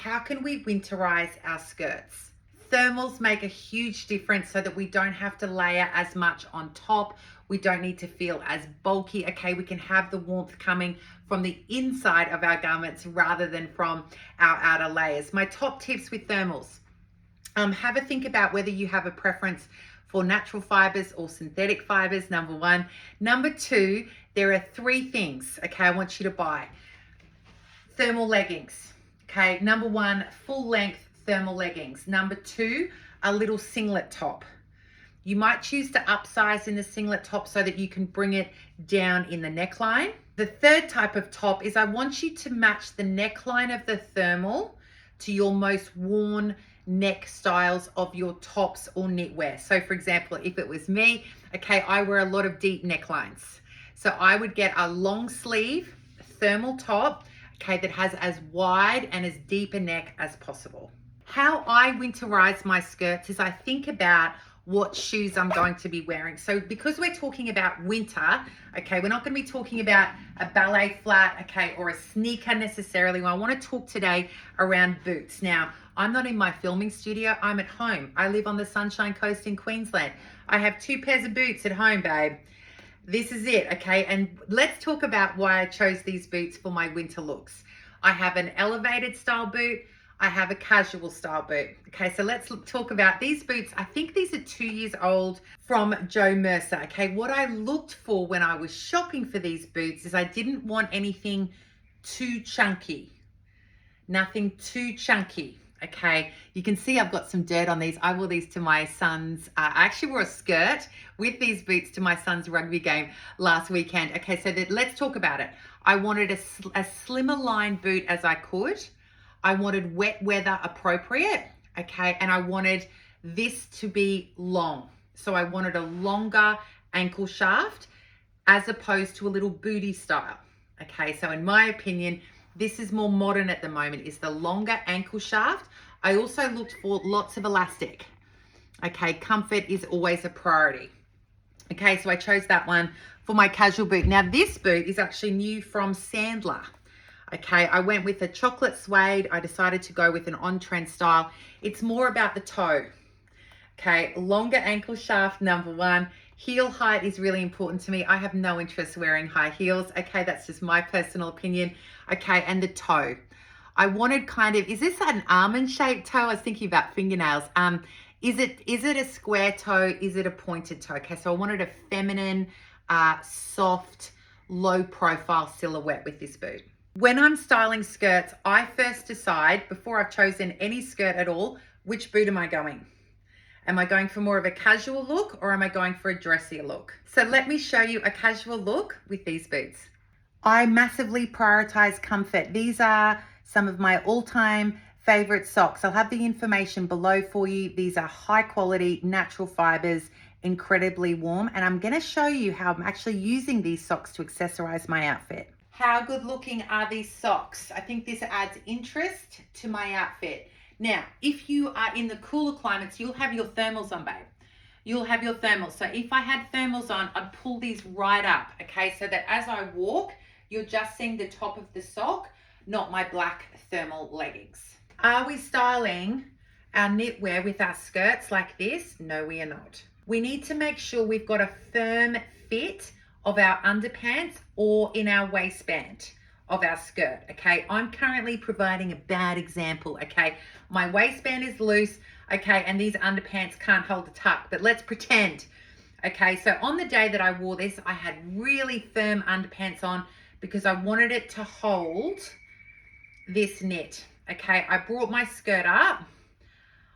how can we winterize our skirts? Thermals make a huge difference so that we don't have to layer as much on top. We don't need to feel as bulky. Okay, we can have the warmth coming from the inside of our garments rather than from our outer layers. My top tips with thermals. Have a think about whether you have a preference for natural fibers or synthetic fibers, number one. Number two, there are three things, okay, I want you to buy. Thermal leggings, okay? Number one, full length thermal leggings. Number two, a little singlet top. You might choose to upsize in the singlet top so that you can bring it down in the neckline. The third type of top is I want you to match the neckline of the thermal to your most worn neck styles of your tops or knitwear. So for example, if it was me, okay, I wear a lot of deep necklines. So I would get a long sleeve thermal top, okay, that has as wide and as deep a neck as possible. How I winterize my skirts is I think about what shoes I'm going to be wearing. So because we're talking about winter, okay, we're not going to be talking about a ballet flat, okay, or a sneaker necessarily. Well, I want to talk today around boots. Now, I'm not in my filming studio, I'm at home. I live on the Sunshine Coast in Queensland. I have 2 pairs of boots at home, babe. This is it, okay? And let's talk about why I chose these boots for my winter looks. I have an elevated style boot, I have a casual style boot. Okay, so let's talk about these boots. I think these are 2 years old from Joe Mercer. Okay, what I looked for when I was shopping for these boots is I didn't want anything too chunky. Nothing too chunky. Okay, you can see I've got some dirt on these. I wore these to my son's, I actually wore a skirt with these boots to my son's rugby game last weekend. Okay, so let's talk about it. I wanted a slimmer line boot as I could. I wanted wet weather appropriate, okay, and I wanted this to be long. So I wanted a longer ankle shaft as opposed to a little booty style, okay? So in my opinion, this is more modern at the moment, is the longer ankle shaft. I also looked for lots of elastic, okay? Comfort is always a priority. Okay, so I chose that one for my casual boot. Now this boot is actually new from Sandler. Okay, I went with a chocolate suede. I decided to go with an on-trend style. It's more about the toe. Okay, longer ankle shaft, number one. Heel height is really important to me. I have no interest wearing high heels. Okay, that's just my personal opinion. Okay, and the toe. I wanted kind of, is this an almond-shaped toe? I was thinking about fingernails. Is it a square toe? Is it a pointed toe? Okay, so I wanted a feminine, soft, low-profile silhouette with this boot. When I'm styling skirts, I first decide, before I've chosen any skirt at all, which boot am I going? Am I going for more of a casual look or am I going for a dressier look? So let me show you a casual look with these boots. I massively prioritize comfort. These are some of my all-time favorite socks. I'll have the information below for you. These are high quality, natural fibers, incredibly warm. And I'm gonna show you how I'm actually using these socks to accessorize my outfit. How good looking are these socks? I think this adds interest to my outfit. Now, if you are in the cooler climates, you'll have your thermals on, babe. You'll have your thermals. So if I had thermals on, I'd pull these right up, okay? So that as I walk, you're just seeing the top of the sock, not my black thermal leggings. Are we styling our knitwear with our skirts like this? No, we are not. We need to make sure we've got a firm fit of our underpants or in our waistband of our skirt, okay? I'm currently providing a bad example, okay? My waistband is loose, okay, and these underpants can't hold a tuck, but let's pretend, okay? So on the day that I wore this, I had really firm underpants on because I wanted it to hold this knit, okay? I brought my skirt up,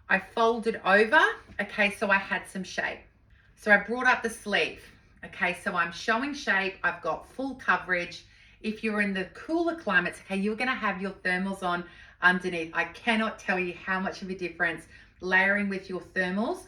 I folded over, okay, so I had some shape. So I brought up the sleeve. Okay, so I'm showing shape, I've got full coverage. If you're in the cooler climates, okay, you're gonna have your thermals on underneath. I cannot tell you how much of a difference layering with your thermals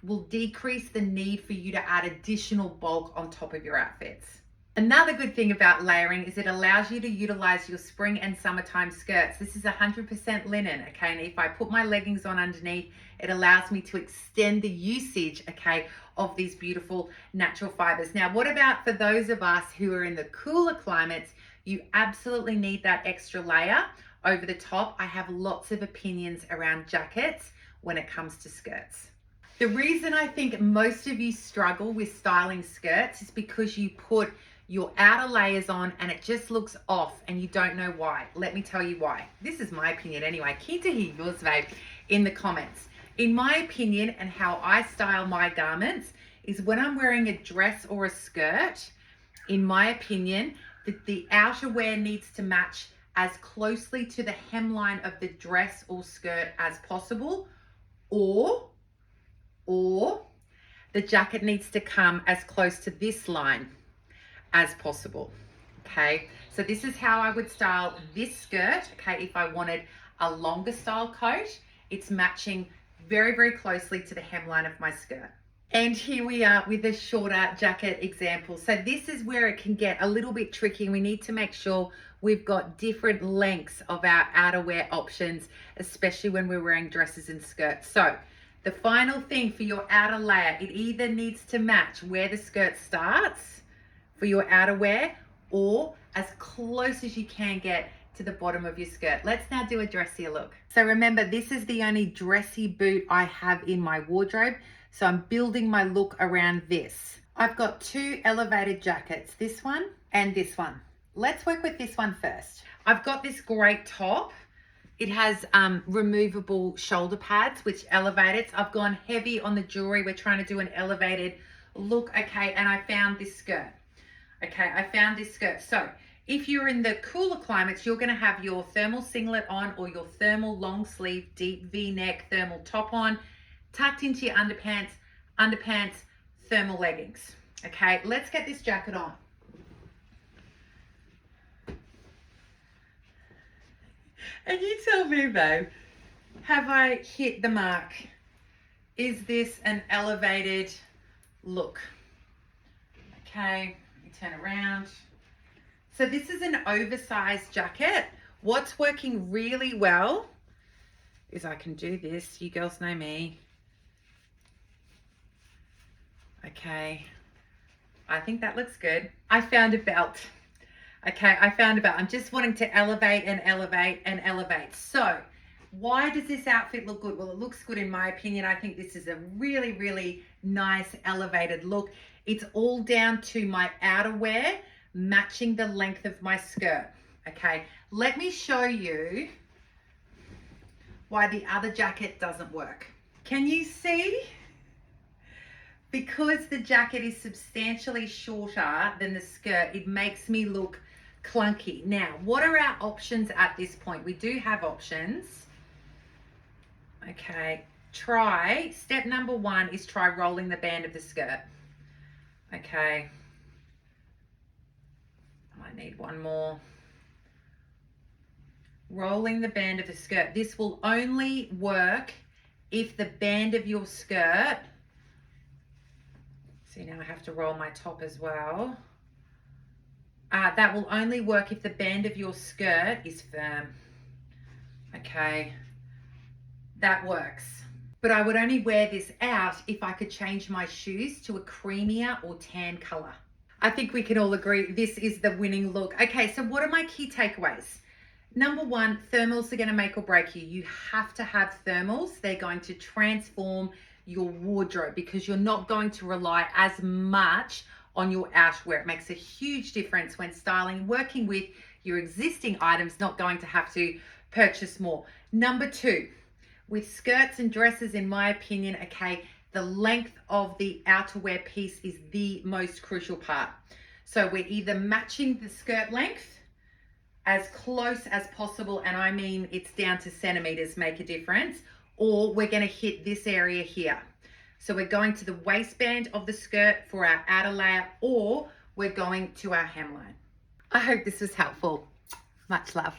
will decrease the need for you to add additional bulk on top of your outfits. Another good thing about layering is it allows you to utilize your spring and summertime skirts. This is 100% linen, okay? And if I put my leggings on underneath, it allows me to extend the usage, okay, of these beautiful natural fibers. Now, what about for those of us who are in the cooler climates? You absolutely need that extra layer over the top. I have lots of opinions around jackets when it comes to skirts. The reason I think most of you struggle with styling skirts is because you put your outer layers on and it just looks off and you don't know why. Let me tell you why. This is my opinion anyway. Keen to hear yours, babe, in the comments. In my opinion and how I style my garments is when I'm wearing a dress or a skirt, in my opinion, the outerwear needs to match as closely to the hemline of the dress or skirt as possible, or the jacket needs to come as close to this line as possible. Okay, so this is how I would style this skirt. Okay, if I wanted a longer style coat, it's matching very, very closely to the hemline of my skirt. And here we are with a shorter jacket example. So this is where it can get a little bit tricky. We need to make sure we've got different lengths of our outerwear options, especially when we're wearing dresses and skirts. So the final thing for your outer layer, it either needs to match where the skirt starts for your outerwear or as close as you can get to the bottom of your skirt. Let's now do a dressier look. So remember, this is the only dressy boot I have in my wardrobe. So I'm building my look around this. I've got two elevated jackets, this one and this one. Let's work with this one first. I've got this great top. It has removable shoulder pads, which elevate it. I've gone heavy on the jewelry. We're trying to do an elevated look, okay? And I found this skirt. Okay, I found this skirt. So if you're in the cooler climates, you're gonna have your thermal singlet on or your thermal long sleeve, deep V-neck thermal top on, tucked into your underpants, thermal leggings. Okay, let's get this jacket on. And you tell me, babe, have I hit the mark? Is this an elevated look? Okay, let me turn around. So this is an oversized jacket. What's working really well is I can do this. You girls know me. Okay, I think that looks good. I found a belt. Okay, I found a belt. I'm just wanting to elevate and elevate and elevate. So why does this outfit look good? Well, it looks good in my opinion. I think this is a really, really nice elevated look. It's all down to my outerwear matching the length of my skirt. Okay, let me show you why the other jacket doesn't work. Can you see? Because the jacket is substantially shorter than the skirt, it makes me look clunky. Now, what are our options at this point? We do have options. Okay, step number one is try rolling the band of the skirt. Okay, I need one more. Rolling the band of the skirt. This will only work if the band of your skirt, see, now I have to roll my top as well. That will only work if the band of your skirt is firm. Okay, that works. But I would only wear this out if I could change my shoes to a creamier or tan color. I think we can all agree this is the winning look. Okay, so what are my key takeaways? Number one, thermals are going to make or break you. You have to have thermals. They're going to transform your wardrobe because you're not going to rely as much on your outerwear. It makes a huge difference when styling, working with your existing items, not going to have to purchase more. Number two, with skirts and dresses, in my opinion, okay, the length of the outerwear piece is the most crucial part. So we're either matching the skirt length as close as possible, and I mean it's down to centimeters make a difference, or we're going to hit this area here. So we're going to the waistband of the skirt for our outer layer, or we're going to our hemline. I hope this was helpful. Much love.